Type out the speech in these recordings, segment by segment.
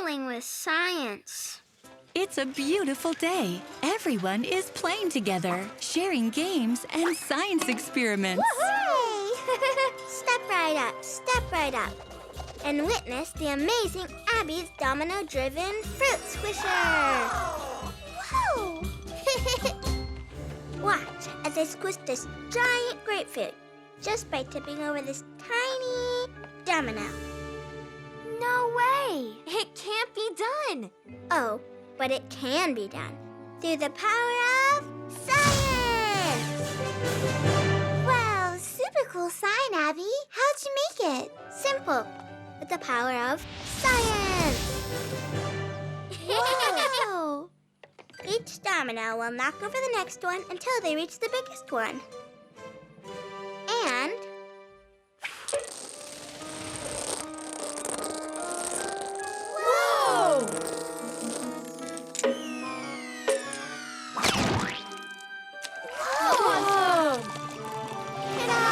bowling with science. It's a beautiful day. Everyone is playing together, sharing games and science experiments. Woohoo! Step right up, and witness the amazing Abby's domino-driven fruit squisher. Whoa! Watch as I squish this giant grapefruit just by tipping over this tiny domino. No way! It can't be done. Oh, but it can be done through the power of science! Wow, super cool sign, Abby. How'd you make it? Simple, with the power of science! Whoa! Each domino will knock over the next one until they reach the biggest one. And... Whoa! Whoa! Ta-da!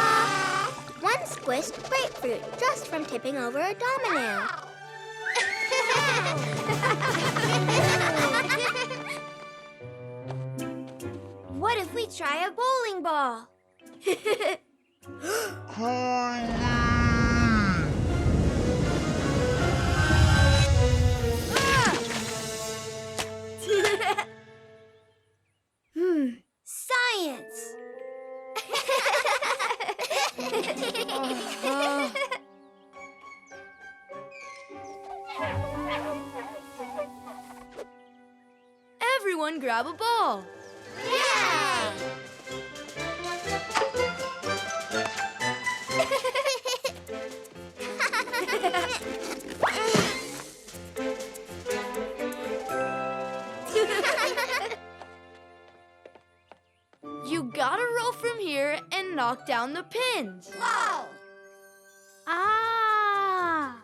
One squished grapefruit just from tipping over a domino. What if we try a bowling ball? Science! Everyone grab a ball. Yay! You gotta roll from here and knock down the pins. Whoa! Ah!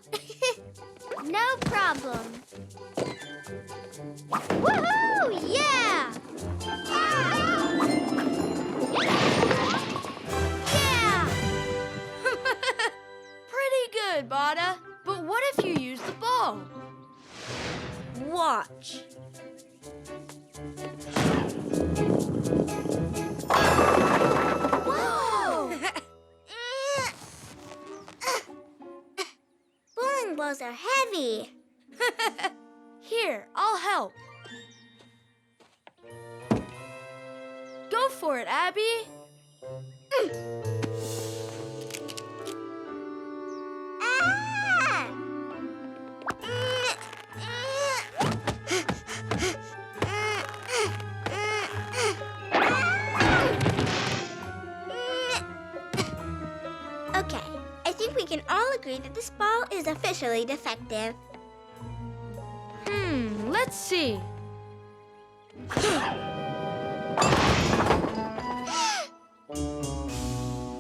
No problem. Woohoo! Yeah! Yeah! Pretty good, Bada. But what if you use the ball? Watch. Whoa! Bowling balls are heavy. Here, I'll help. Go for it, Abby. Ah! Okay, I think we can all agree that this ball is officially defective. Let's see.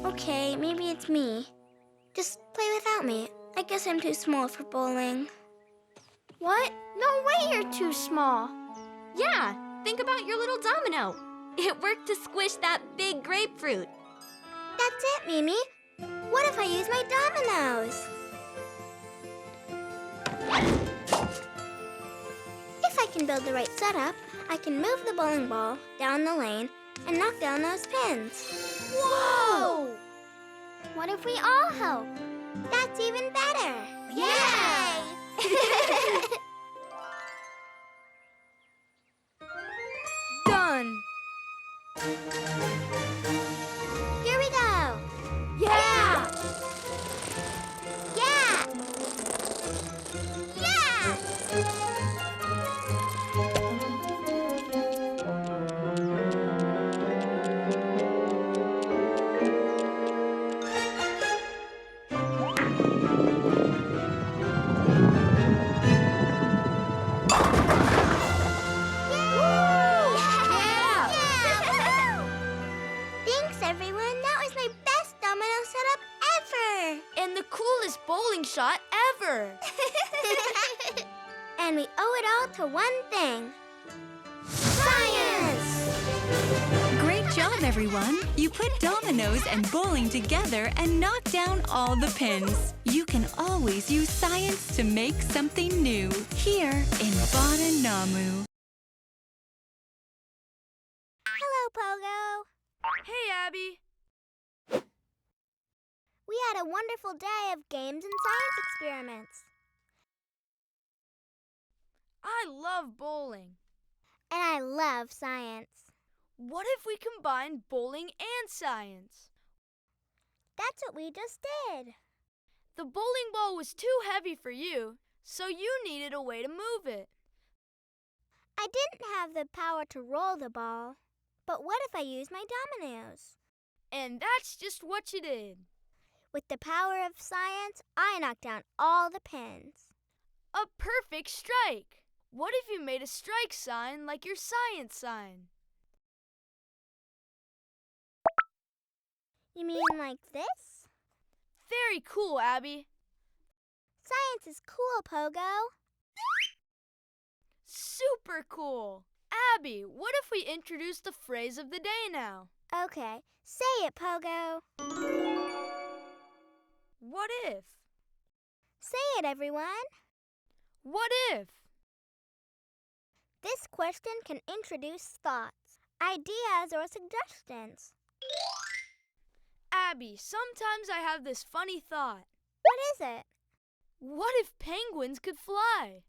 Okay, maybe it's me. Just play without me. I guess I'm too small for bowling. What? No way you're too small. Yeah, think about your little domino. It worked to squish that big grapefruit. That's it, Mimi. What if I use my dominoes? If I can build the right setup, I can move the bowling ball down the lane and knock down those pins. Whoa! What if we all help? That's even better. Yay! Done. Here we go. Yeah! Yeah! Yeah! Thanks, everyone. That was my best domino setup ever. And the coolest bowling shot ever. And we owe it all to one thing. Science! Great job, job, everyone! You put dominoes and bowling together and knock down all the pins. You can always use science to make something new here in Badanamu. Hello, Pogo. Hey, Abby. We had a wonderful day of games and science experiments. I love bowling. And I love science. What if we combine bowling and science? That's what we just did. The bowling ball was too heavy for you, so you needed a way to move it. I didn't have the power to roll the ball. But what if I use my dominoes? And that's just what you did. With the power of science, I knocked down all the pins. A perfect strike! What if you made a strike sign like your science sign? You mean like this? Very cool, Abby. Science is cool, Pogo. Super cool! Abby, what if we introduce the phrase of the day now? Okay, say it, Pogo. What if? Say it, everyone. What if? This question can introduce thoughts, ideas, or suggestions. Abby, sometimes I have this funny thought. What is it? What if penguins could fly?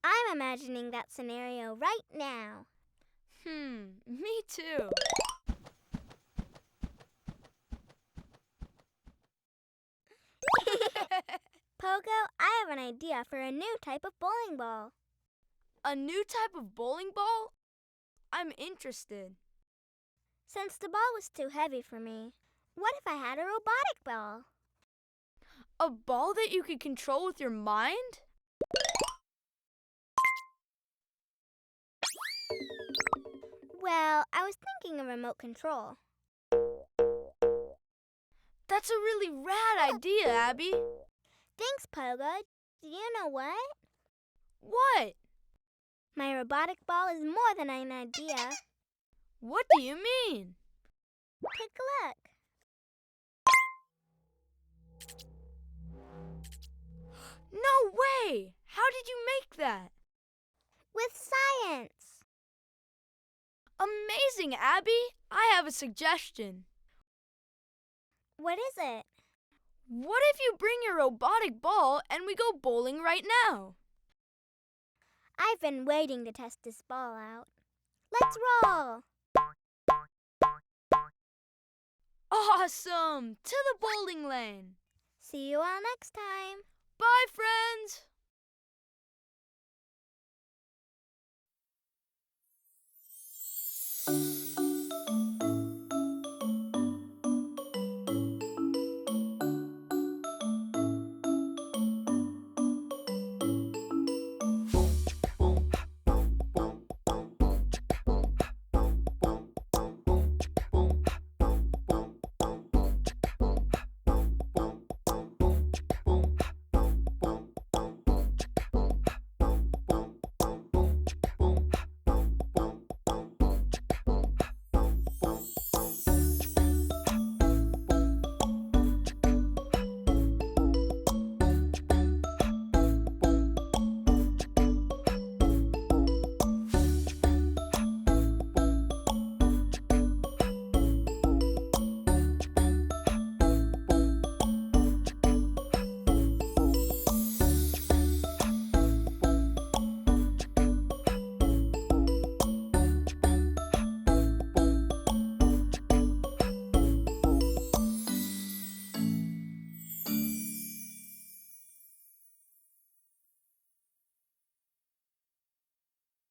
I'm imagining that scenario right now. Me too. Pogo, I have an idea for a new type of bowling ball. A new type of bowling ball? I'm interested. Since the ball was too heavy for me, what if I had a robotic ball? A ball that you could control with your mind? Well, I was thinking a remote control. That's a really rad idea, Abby. Thanks, Pogo. Do you know what? What? My robotic ball is more than an idea. What do you mean? Take a look. No way! How did you make that? With science. Amazing, Abby! I have a suggestion. What is it? What if you bring your robotic ball and we go bowling right now? I've been waiting to test this ball out. Let's roll! Awesome! To the bowling lane! See you all next time. Bye, friends!